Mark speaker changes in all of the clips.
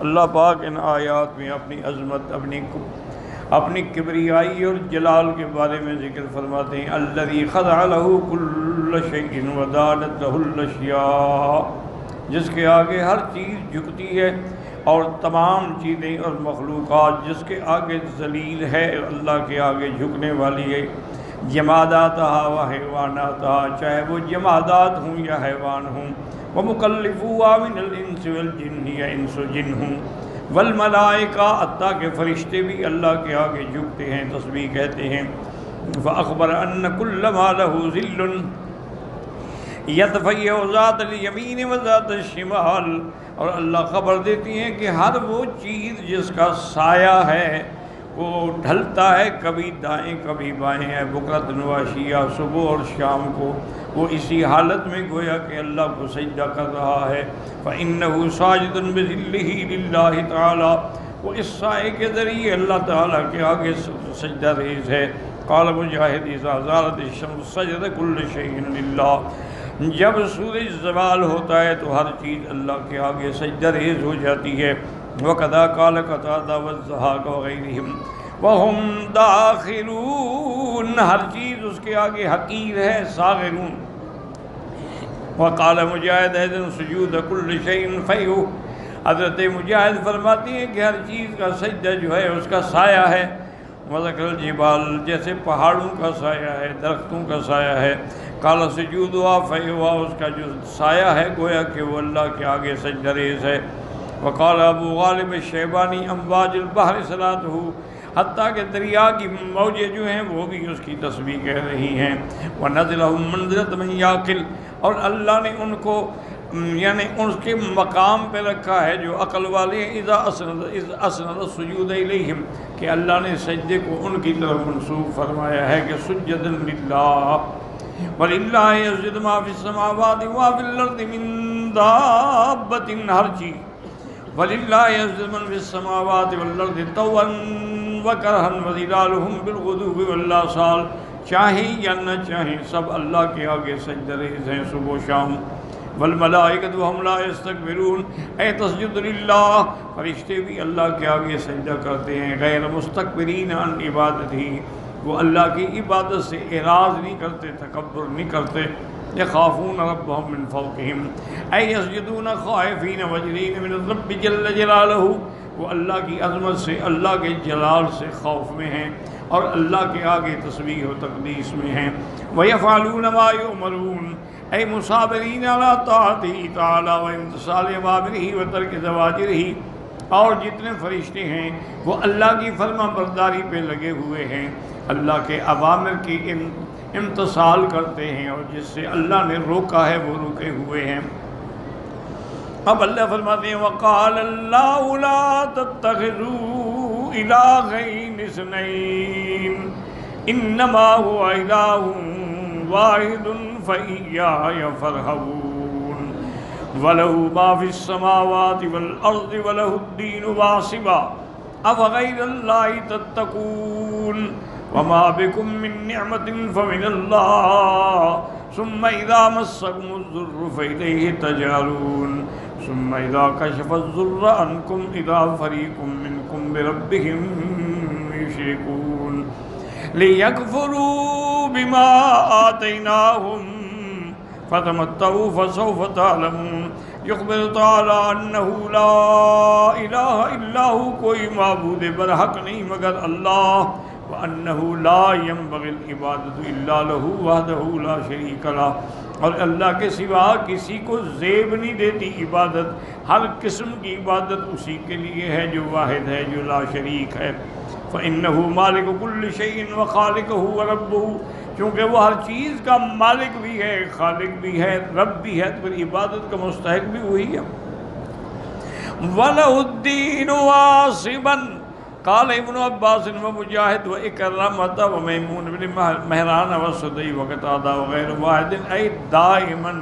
Speaker 1: اللہ پاک ان آیات میں اپنی عظمت، اپنی کبریائی اور جلال کے بارے میں ذکر فرماتے ہیں۔ الذی خضع له کل شیء ودانت له الاشیاء، جس کے آگے ہر چیز جھکتی ہے اور تمام چیزیں اور مخلوقات جس کے آگے ذلیل ہے، اللہ کے آگے جھکنے والی ہے۔ جماداتہا و حیواناتہا، چاہے وہ جمادات ہوں یا حیوان ہوں، ومکلفوہا من الانس والجن یا انس و جن ہوں، والملائکہ، حتیٰ کہ فرشتے بھی اللہ کے آگے جھکتے ہیں، تسبیح کہتے ہیں۔ فأخبر ان کل ما له ذل یتفیع ذات الیمین و ذات الشمال، اور اللہ خبر دیتی ہیں کہ ہر وہ چیز جس کا سایہ ہے وہ ڈھلتا ہے، کبھی دائیں کبھی بائیں ہے، بکرۃ و عشیہ، صبح اور شام کو، وہ اسی حالت میں گویا کہ اللہ کو سجدہ کر رہا ہے۔ فإنہ ساجد بذلہ للہ تعالی، وہ اس سائے کے ذریعے اللہ تعالیٰ کے آگے سجدہ ریز ہے۔ قال مجاہد اذا زالت الشمس سجد کل شیء للہ، جب سورج زوال ہوتا ہے تو ہر چیز اللہ کے آگے سجدہ ریز ہو جاتی ہے۔ وَقَذَا قَالَ قَتَادَةُ وَالضَّحَاكُ وَغَيْرِهِمْ وَهُمْ دَاخِلُونَ، ہر چیز اس کے آگے حقیر ہے، صاغرون۔ وقال مجاہد ایضاً سجود کل شیء فیہ، حضرت مجاہد فرماتی ہیں کہ ہر چیز کا سجدہ جو ہے اس کا سایہ ہے۔ وذکر الجبال، جیسے پہاڑوں کا سایہ ہے، درختوں کا سایہ ہے۔ قال سجودها فیہ، اس کا جو سایہ ہے گویا کہ وہ اللہ کے آگے سجدہ ریز ہے۔ وقال ابو غالب الشیبانی امواج البحر صلاتہ، حتیٰ کہ دریا کی موجیں جو ہیں وہ بھی اس کی تسبیح کہہ رہی ہیں۔ وَنَزِلَهُمْ مَنزِلَةَ مَنْ يَعْقِلُ، اور اللہ نے ان کو یعنی اس کے مقام پہ رکھا ہے جو عقل والے ہیں۔ اذا اسند السجود الیہم، کہ اللہ نے سجدے کو ان کی طرف منسوب فرمایا ہے کہ سجدا للہ۔ وَلِلَّهِ يَسْجُدُ مَا فِي السَّمَاوَاتِ وَمَا فِي الْأَرْضِ مِن دَابَّةٍ، ہر چیز۔ وَلِلَّهِ يَسْجُدُ مَن فِي السَّمَاوَاتِ وَالْأَرْضِ طَوْعًا وَكَرْهًا وَظِلَالُهُم بِالْغُدُوِّ وَالْآصَالِ، چاہیں یا نہ چاہیں سب اللہ کے آگے سجدہ ریز ہیں صبح و شام۔ والملائکۃ وہم لا یستکبرون، اے تسجد للہ، فرشتے بھی اللہ کے آگے سجدہ کرتے ہیں، غیر مستکبرین عن عبادتہ، وہ اللہ کی عبادت سے اعراض نہیں کرتے، تکبر نہیں کرتے۔ یخافون ربهم من فوقہم، اے یسجدون خائفین وجلین من الرب جل جلالہ، وہ اللہ کی عظمت سے، اللہ کے جلال سے خوف میں ہیں اور اللہ کے آگے تسبیح و تقدیس میں ہیں۔ وَيَفْعَلُونَ مَا يُؤْمَرُونَ، اے مصابرین علی طاعتہ تعالی وامتثال اوامرہ وترک زواجرہ، اور جتنے فرشتے ہیں وہ اللہ کی فرما برداری پہ لگے ہوئے ہیں، اللہ کے اوامر کی امتثال کرتے ہیں، اور جس سے اللہ نے روکا ہے وہ رکے ہوئے ہیں۔ اب اللہ فرماتے ہیں وَقَالَ اللَّهُ لَا تَتَّخِذُوا إِلَٰهَيْنِ اثْنَيْنِ إِنَّمَا هُوَ إِلَٰهٌ وَاحِدٌ فَإِيَّايَ فَارْهَبُونِ وَلَهُ مَا فِي السَّمَاوَاتِ وَالْأَرْضِ وَلَهُ الدِّينُ وَاصِبًا أَفَغَيْرَ اللَّهِ تَتَّقُونَ وَمَا بِكُم مِّن نِّعْمَةٍ فَمِنَ اللَّهِ ثُمَّ إِذَا مَسَّكُمُ الضُّرُّ فَإِلَيْهِ تَجْأَرُونَ ثُمَّ إِذَا كَشَفَ الضُّرَّ عَنكُمْ إِذَا فَرِيقٌ مِّنكُم بِرَبِّهِمْ يُشْرِكُونَ لِيَكْفُرُوا بِمَا آتَيْنَاهُمْ فَتَمَتَّعُوا فَسَوْفَ تَعْلَمُونَ۔ يخبر تعالیٰ انہ لا الہ الا ہو، کوئی معبود برحق نہیں مگر اللہ، وانہ لا ينبغي العبادۃ الا لہ وحدہ لا شریک لہ، اور اللہ کے سوا کسی کو زیب نہیں دیتی عبادت، ہر قسم کی عبادت اسی کے لیے ہے جو واحد ہے، جو لا شریک ہے۔ فإنہ مالک کل شیء وخالقہ وربہ، کیونکہ وہ ہر چیز کا مالک بھی ہے، خالق بھی ہے، رب بھی ہے، تو پھر عبادت کا مستحق بھی وہی ہے۔ وَلَهُ الدِّينُ وَاصِبًا، قال ابن عباس ومجاہد وإکرمۃ ومیمون بن مہران وسدی وقتادہ وغیر واحد، اے دائماً،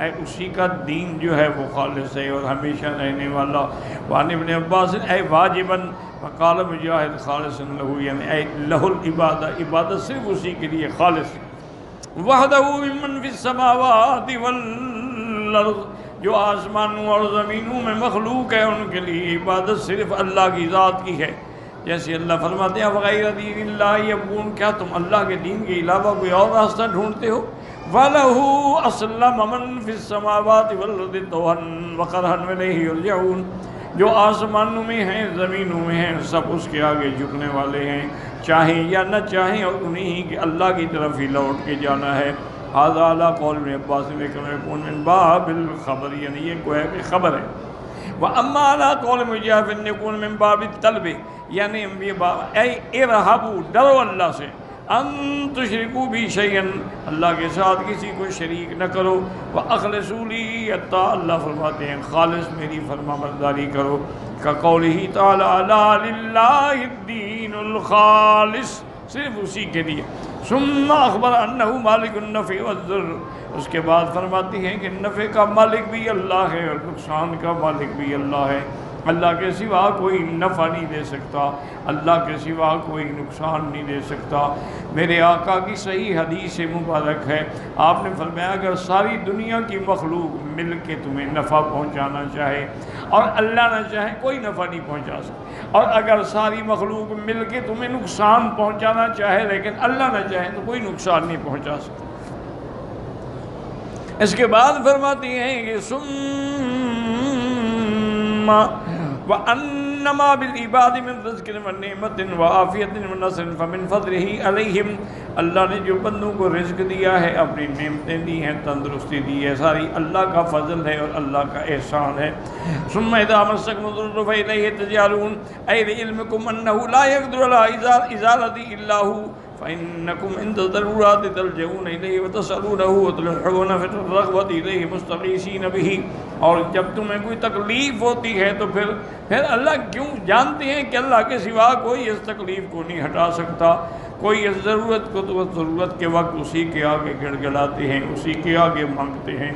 Speaker 1: اے اسی کا دین جو ہے وہ خالص ہے اور ہمیشہ رہنے والا۔ وعن ابن عباس اے واجباً، وقال مجاہد خالص لہ، یعنی اے لہ العبادہ، عبادت صرف اسی کے لیے خالص۔ وحدہ ممن فی السماوات والارض، جو آسمانوں اور زمینوں میں مخلوق ہے ان کے لیے عبادت صرف اللہ کی ذات کی ہے۔ جیسے اللہ فرماتے ہیں وغیر دین اللہ یبغون، کیا تم اللہ کے دین کے علاوہ کوئی اور راستہ ڈھونڈتے ہو؟ وَلَهُ أَسْلَمَ مَن فِي السَّمَاوَاتِ وَالْأَرْضِ طَوْعًا وَكَرْهًا وَإِلَيْهِ يُرْجَعُونَ، جو آسمانوں میں ہیں زمینوں میں ہیں سب اس کے آگے جھکنے والے ہیں، چاہیں یا نہ چاہیں، اور انہیں کہ اللہ کی طرف ہی لوٹ کے جانا ہے۔ هذا على قول ابن عباس يكون من باب الخبر، یعنی یہ گویا کہ خبر ہے۔ وَأَمَّا عَلَى قول مجاہد يكون من باب الطلب، یعنی یہ اے ارہبوا، ڈرو اللہ سے، ان تشرکوا بی شیئا، اللہ کے ساتھ کسی کو شریک نہ کرو، وَأَخْلِصُوا لِي الطاعَةَ، اللہ فرماتے ہیں خالص میری فرما برداری کرو، كقولہ تعالی الا للہ الدین الخالص، صرف اسی کے لیے۔ ثم اخبر انہ مالک النفع والضر، اس کے بعد فرماتی ہیں کہ نفع کا مالک بھی اللہ ہے اور نقصان کا مالک بھی اللہ ہے۔ اللہ کے سوا کوئی نفع نہیں دے سکتا، اللہ کے سوا کوئی نقصان نہیں دے سکتا۔ میرے آقا کی صحیح حدیث مبارک ہے، آپ نے فرمایا اگر ساری دنیا کی مخلوق مل کے تمہیں نفع پہنچانا چاہے اور اللہ نہ چاہے کوئی نفع نہیں پہنچا سکتا، اور اگر ساری مخلوق مل کے تمہیں نقصان پہنچانا چاہے لیکن اللہ نہ چاہے تو کوئی نقصان نہیں پہنچا سکتا۔ اس کے بعد فرماتی ہیں کہ وَأَنَّمَا بِالْعِبَادِ مِنْ رِزْقٍ وَنِعْمَةٍ وَعَافِيَةٍ وَنَصْرٍ فَمِنْ فَضْلِهِ عَلَيْهِمْ، اللہ نے جو بندوں کو رزق دیا ہے، اپنی نعمتیں دی ہیں، تندرستی دی ہے، ساری اللہ کا فضل ہے اور اللہ کا احسان ہے۔ ثُمَّ إِذَا مَسَّكُمُ الضُّرُّ فَإِلَيْهِ تَجْأَرُونَ، أَيْ لِعِلْمِكُمْ أَنَّهُ لَا يَقْدِرُ عَلَى إِزَالَتِهِ إِلَّا هُوَ فَإِنَّكُمْ عِنْدَ الضَّرُورَاتِ تَلْجَؤُونَ إِلَيْهِ وَتَسْأَلُونَهُ وَتُلْحُونَ فِي الرَّغْبَةِ إِلَيْهِ مُسْتَغِيثِينَ بِهِ، اور جب تمہیں کوئی تکلیف ہوتی ہے تو پھر اللہ کیوں جانتے ہیں کہ اللہ کے سوا کوئی اس تکلیف کو نہیں ہٹا سکتا، کوئی اس ضرورت کو تو ضرورت کے وقت اسی کے آگے گڑ گڑاتے ہیں، اسی کے آگے مانگتے ہیں،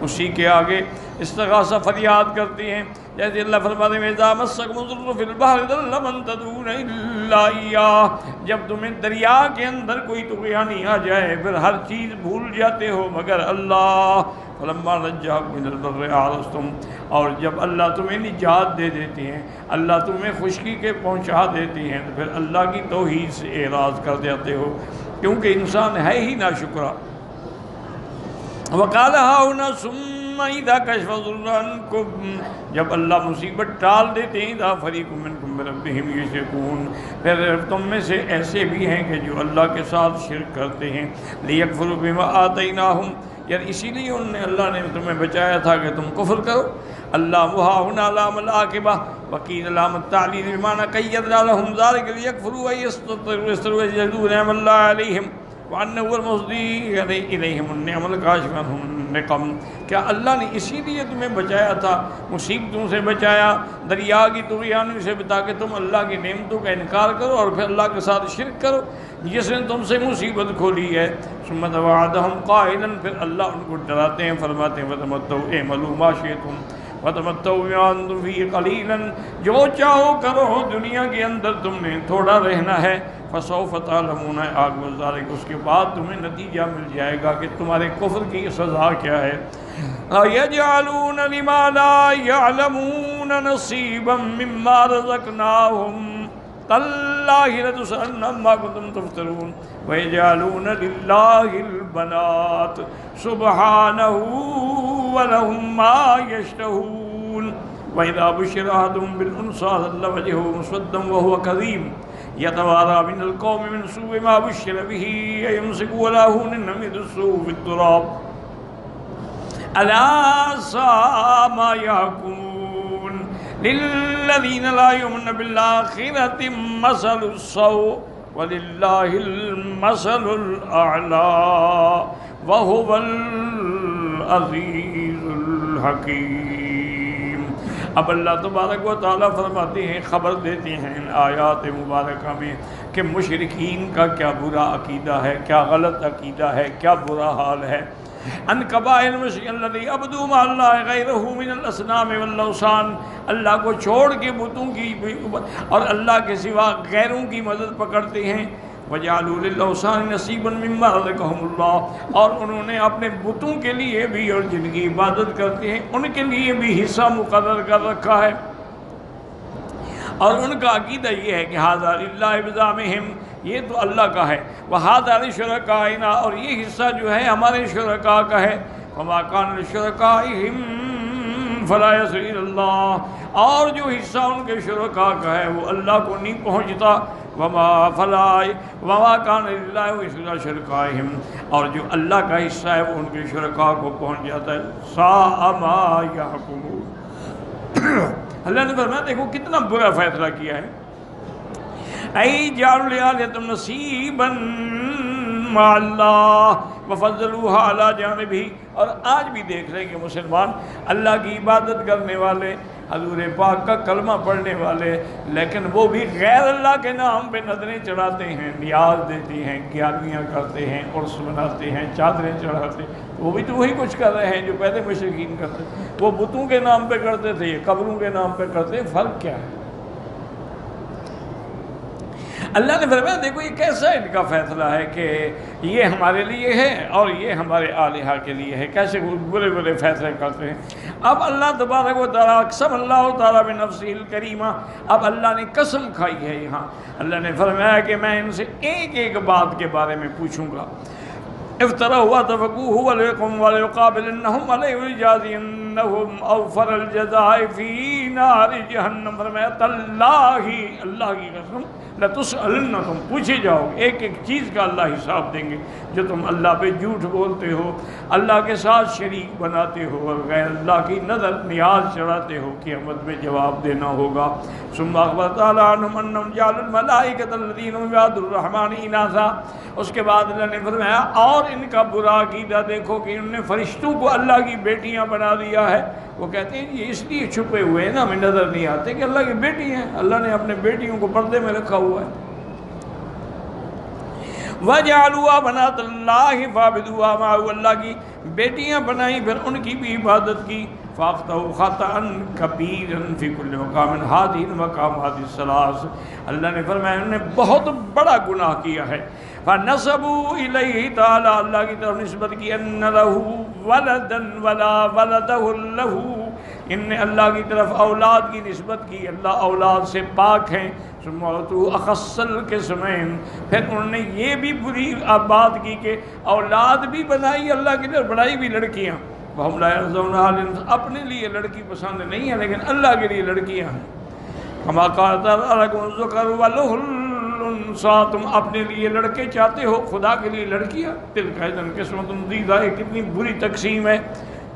Speaker 1: اسی کے آگے استغاثہ فریاد کرتے ہیں۔ جیسے اللہ فرماتے ہیں اذا مسکم الضر فی البحر ضل من تدعون الا ایاہ، جب تمہیں دریا کے اندر کوئی طغیانی آ جائے پھر ہر چیز بھول جاتے ہو مگر اللہ۔ فلما نجاکم من البر اعرضتم، اور جب اللہ تمہیں نجات دے دیتے ہیں، اللہ تمہیں خشکی کے پہنچا دیتے ہیں تو پھر اللہ کی توحید سے اعراض کر دیتے ہو، کیونکہ انسان ہے ہی ناشکرا۔ وقال هاؤنا ثم اذا کشف الضر عنکم، جب اللہ مصیبت ٹال دیتے ہیں اذا فریق منکم بربہم یشرکون، پھر تم میں سے ایسے بھی ہیں کہ جو اللہ کے ساتھ شرک کرتے ہیں۔ لیکفروا بما آتیناہم، یعنی اسی لیے انہوں نے اللہ نے تمہیں بچایا تھا کہ تم کفر کرو۔ اللہ وہاہنا لام العاقبہ وقیل لام التعلیل بمعنی قیدنا لهم ذلك لیکفروا ویستروا یجدوا نعم اللہ علیہم وَأَنَّهُ هُوَ الْمُهْدِي إِلَيْهِمُ النِّعْمَ الْكَاشِفَ عَنْهُمُ النِّقَمَ، کیا اللہ نے اسی لیے تمہیں بچایا تھا، مصیبتوں سے بچایا، دریا کی طغیانی سے، تاکہ تم اللہ کی نعمتوں کا انکار کرو اور پھر اللہ کے ساتھ شرک کرو جس نے تم سے مصیبت کھولی ہے۔ ثُمَّ تَوَعَدَهُمْ قَائِلًا، پھر اللہ ان کو ڈراتے ہیں، فرماتے ہیں وَتَمَتَّعُوا اعْمَلُوا مَا شِئْتُمْ وَتَمَتَّعُوا بِمَا أَنْتُمْ فِيهِ قَلِيلًا، جو چاہو کرو، دنیا کے اندر تم نے تھوڑا رہنا ہے۔ فَسَوْفَ تَعْلَمُونَ، آگ ذَلِكَ، اس کے بعد تمہیں نتیجہ مل جائے گا کہ تمہارے کفر کی سزا کیا ہے۔ يَجْعَلُونَ لِمَا لَا يَعْلَمُونَ نَصِيبًا مِّمَّا رَزَقْنَاهُمْ تَاللَّهِ لَتُسْأَلُنَّ عَمَّا كُنتُمْ تَفْتَرُونَ وَيَجْعَلُونَ لِلَّهِ الْبَنَاتِ سُبْحَانَهُ وَلَهُم مَّا يَشْتَهُونَ وَإِذَا بُشِّرَ أَحَدُهُم بِالْأُنثَىٰ ظَلَّ وَجْهُهُ مُسْوَدًّا وَهُوَ كَظِيمٌ يَتَوَارَىٰ مِنَ الْقَوْمِ مِنْ سُوءِ مَا بُشِّرَ بِهِ أَيُمْسِكُهُ عَلَىٰ هُونٍ أَمْ يَدُسُّهُ فِي التُّرَابِ أَلَا سَاءَ مَا يَحْكُمُونَ لِلَّذِينَ لَا يُؤْمِنُونَ بِالْآخِرَةِ مَثَلُ السَّوْءِ وَلِلَّهِ الْمَثَلُ الْأَعْلَىٰ وَهُوَ الْعَزِيزُ الْحَكِيمُ۔ اب اللہ تبارک و تعالیٰ فرماتے ہیں، خبر دیتے ہیں ان آیات مبارکہ میں کہ مشرکین کا کیا برا عقیدہ ہے، کیا غلط عقیدہ ہے، کیا برا حال ہے۔ ان قبائل المشرک الذی عبدوا مع اللہ غیرہ من الاصنام والاوثان، اللہ کو چھوڑ کے بتوں کی اور اللہ کے سوا غیروں کی مدد پکڑتے ہیں۔ وَجَعَلُوا لِلْأَوْثَانِ نَصِيبًا مِّمَّا رَزَقَهُمُ اللَّهُ، اور انہوں نے اپنے بتوں کے لیے بھی اور جن کی عبادت کرتے ہیں ان کے لیے بھی حصہ مقرر کر رکھا ہے، اور ان کا عقیدہ یہ ہے کہ ھذا للہ بزعمہم، یہ تو اللہ کا ہے، وھذا لشرکائنا، اور یہ حصہ جو ہے ہمارے شرکاء کا ہے، وما کان لشرکائہم فلا یصل الی اللہ، اور جو حصہ ان کے شرکاء کا ہے وہ اللہ کو نہیں پہنچتا، وما کان للہ وصل شرکائہم، اور جو اللہ کا حصہ ہے وہ ان کے شرکاء کو پہنچ جاتا ہے۔ ساء ما یحکمون، اللہ نے فرمایا دیکھو کتنا برا فیصلہ کیا ہے۔ ای جعلوا لآلہۃ نصیبا مع اللہ وفضلوها علی جانبہ، اور آج بھی دیکھ رہے ہیں کہ مسلمان اللہ کی عبادت کرنے والے، حضور پاک کا کلمہ پڑھنے والے، لیکن وہ بھی غیر اللہ کے نام پہ نظریں چڑھاتے ہیں، نیاز دیتے ہیں، گیارہویاں کرتے ہیں، عرس مناتے ہیں، چادریں چڑھاتے ہیں، وہ بھی تو وہی کچھ کر رہے ہیں جو پہلے مشرکین کرتے تھے۔ وہ بتوں کے نام پہ کرتے تھے، یہ قبروں کے نام پہ کرتے ہیں، فرق کیا ہے؟ اللہ نے فرمایا دیکھو یہ کیسا ان کا فیصلہ ہے کہ یہ ہمارے لیے ہے اور یہ ہمارے آلہہ کے لیے ہے، کیسے برے برے فیصلے کرتے ہیں۔ اب اللہ تبارک و تعالیٰ اقسم اللہ تعالیٰ بنفسہ الکریمہ، اب اللہ نے قسم کھائی ہے یہاں، اللہ نے فرمایا کہ میں ان سے ایک ایک بات کے بارے میں پوچھوں گا۔ افتروا وتفقوه وليقم وليقابلنهم عليه ويجازينهم اوفر الجزاء في نار جہنم، فرمایا تاللہ، اللہ کی قسم، لتسألن، تم پوچھے جاؤ گے، ایک ایک چیز کا اللہ حساب دیں گے جو تم اللہ پہ جھوٹ بولتے ہو، اللہ کے ساتھ شریک بناتے ہو اور غیر اللہ کی نظر نیاز چڑھاتے ہو، قیامت میں جواب دینا ہوگا۔ ثم اخبر تعالیٰ عنہم انہم جعلوا الملائکۃ الذین هم عباد الرحمن اناثا، اس کے بعد اللہ نے فرمایا اور ان کا برا عقیدہ دیکھو کہ انہوں نے فرشتوں کو اللہ کی بیٹیاں بنا دیا ہے۔ وہ کہتے ہیں یہ اس لیے چھپے ہوئے ہیں نا، ہمیں نظر نہیں آتے کہ اللہ کی بیٹی ہیں، اللہ نے اپنے بیٹیوں کو پردے میں رکھا ہوا ہے۔ وَجَعَلُوا بَنَاتَ اللَّهِ فَعَبِدُوهَا مَعَهُ، اللہ کی بیٹیاں بنائیں پھر ان کی بھی عبادت کی۔ فَأَخْطَأُوا خَطَأً كَبِيرًا فِي كُلِّ مَقَامٍ هَٰذِهِ الْمَقَامَاتِ الثَّلَاث، اللہ نے فرمایا انہوں نے بہت بڑا گناہ کیا ہے۔ فَنَسَبُوا إِلَيْهِ، تعالیٰ اللہ کی طرف نسبت کی، أَنَّ لَهُ وَلَدًا وَلَا وَلَدَهُ لَهُ، ان نے اللہ کی طرف اولاد کی نسبت کی، اللہ اولاد سے پاک ہیں۔ ثم أخص القسمين، پھر انہوں نے یہ بھی بری بات کی کہ اولاد بھی بنائی اللہ کی طرف، بنائی بھی لڑکیاں، وَهُمْ لَا يَرْضَوْنَ، اپنے لیے لڑکی پسند نہیں ہے لیکن اللہ کے لیے لڑکیاں ہیں۔ كما قال لكم الذكر وله الأنثى، تم اپنے لیے لڑکے چاہتے ہو، خدا کے لیے لڑکیاں، تلك إذا قسمة ضیزى، کتنی بری تقسیم ہے۔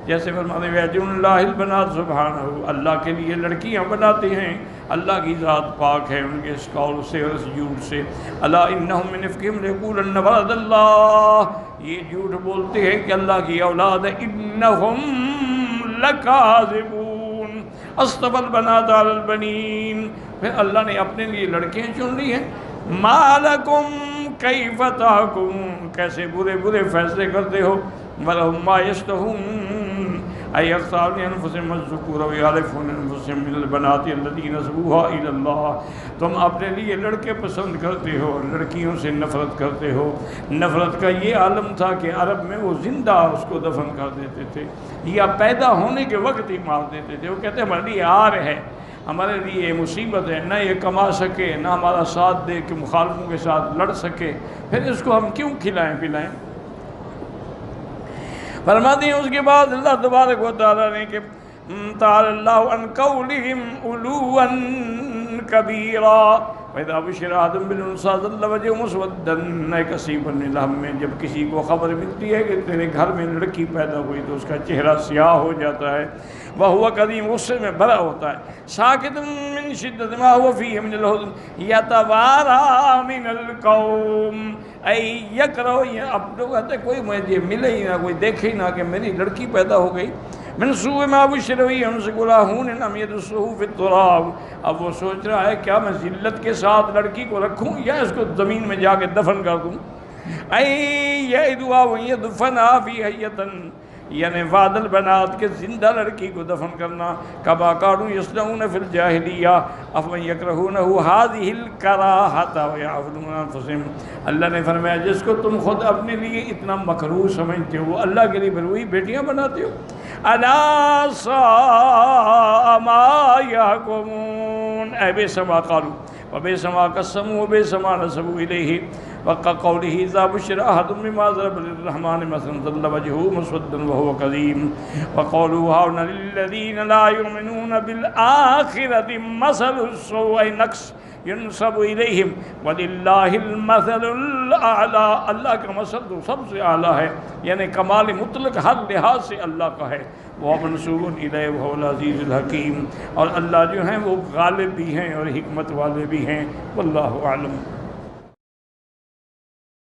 Speaker 1: جیسے فرماتے ہیں وَيَجْعَلُ اللَّهِ الْبَنَاتِ سُبْحَانَهُ، اللہ کے لیے لڑکیاں بناتے ہیں، اللہ کی ذات پاک ہے ان کے اس قول سے اور اس جھوٹ سے۔ أَلَا إِنَّهُمْ مِنْ إِفْكِهِمْ لَيَقُولُنَّ وَلَدَ اللَّهِ، یہ جھوٹ بولتے ہیں کہ اللہ کی اولاد ہے۔ إِنَّهُمْ لَكَاذِبُونَ أَصْطَفَى الْبَنَاتَ عَلَى الْبَنِينَ، پھر اللہ نے اپنے لیے لڑکیاں چن لی ہیں۔ مَا لَكُمْ كَيْفَ تَحْكُمُونَ، کیسے برے برے فیصلے کرتے ہو۔ وَلَهُم مَّا يَشْتَهُونَ أَن يَخْتَارُوا لِأَنفُسِهِمْ الذُّكُورَ وَيَعْرِفُونَ لِأَنفُسِهِمْ مِنَ الْبَنَاتِ الَّتِي نَسَبُوهَا إِلَى اللَّهِ، تم اپنے لیے لڑکے پسند کرتے ہو اور لڑکیوں سے نفرت کرتے ہو۔ نفرت کا یہ عالم تھا کہ عرب میں وہ زندہ اس کو دفن کر دیتے تھے یا پیدا ہونے کے وقت ہی مار دیتے تھے۔ وہ کہتے ہیں ہمارے لیے عار ہے، ہمارے لیے مصیبت ہے، نہ یہ کما سکے نہ ہمارا ساتھ دے کہ مخالفوں کے ساتھ لڑ سکے، پھر اس کو ہم کیوں کھلائیں پلائیں۔ فرماتے ہیں اس کے بعد اللہ تبارک و تعالیٰ نے کہ تعالی اللہ عن قولہم علوا کبیرا، وَإِذَا بُشِّرَ أَحَدٌ بِالْأُنثىٰ ظَلَّ وَجْهُهُ مُسْوَدًّا كَثِيبًا مِّنَ الْهَمِّ، جب کسی کو خبر ملتی ہے کہ تیرے گھر میں لڑکی پیدا ہوئی تو اس کا چہرہ سیاہ ہو جاتا ہے، وَهُوَ كَظِيمٌ، غصے میں بھرا ہوتا ہے، ساکتٌ مِّن شِدَّةِ مَا هُوَ فِيهِ مِنَ الْحُزْنِ يَتَوَارَىٰ مِنَ الْقَوْمِ أَن يَكْرَهُ، اب لوگ کہتے ہیں کوئی مجھے ملے ہی نہ، کوئی دیکھے ہی نہ کہ میری لڑکی پیدا ہو گئی۔ من سوء ما بشر به يمسك له هون ام يدسه في التراب، اب وہ سوچ رہا ہے کیا میں ذلت کے ساتھ لڑکی کو رکھوں یا اس کو زمین میں جا کے دفن کر دوں۔ اے یعدوا ويدفنا في حیۃ، یعنی وعدل بنات کے زندہ لڑکی کو دفن کرنا. کما کانوا یصنعون فی الجاہلیہ افمن یکرہونہ ھذہ الکراہۃ ویعبدون انفسہم. اللہ نے فرمایا جس کو تم خود اپنے لیے اتنا مکروہ سمجھتے ہو وہ اللہ کے لیے پھر وہی بیٹیاں بناتے ہو. الا ساء ما یحکمون. اے بئس ما قالوا وبئس ما قسموا وبئس ما نسبوا الیہ وقوله اذا بشر احد بما ضرب للرحمن مثلا ظل وجهه مسودا وهو كظيم وقولوا هؤلاء للذين لا يؤمنون بالآخرة مثل السوء نقص ينسب إليهم ولله المثل الأعلى. اللہ کا مثل تو سب سے اعلیٰ ہے یعنی کمال مطلق ہر لحاظ سے اللہ کا ہے. وہ منصوب الیہ وهو العزیز الحکیم. اور اللہ جو ہیں وہ غالب بھی ہیں اور حکمت والے بھی ہیں. واللہ اعلم.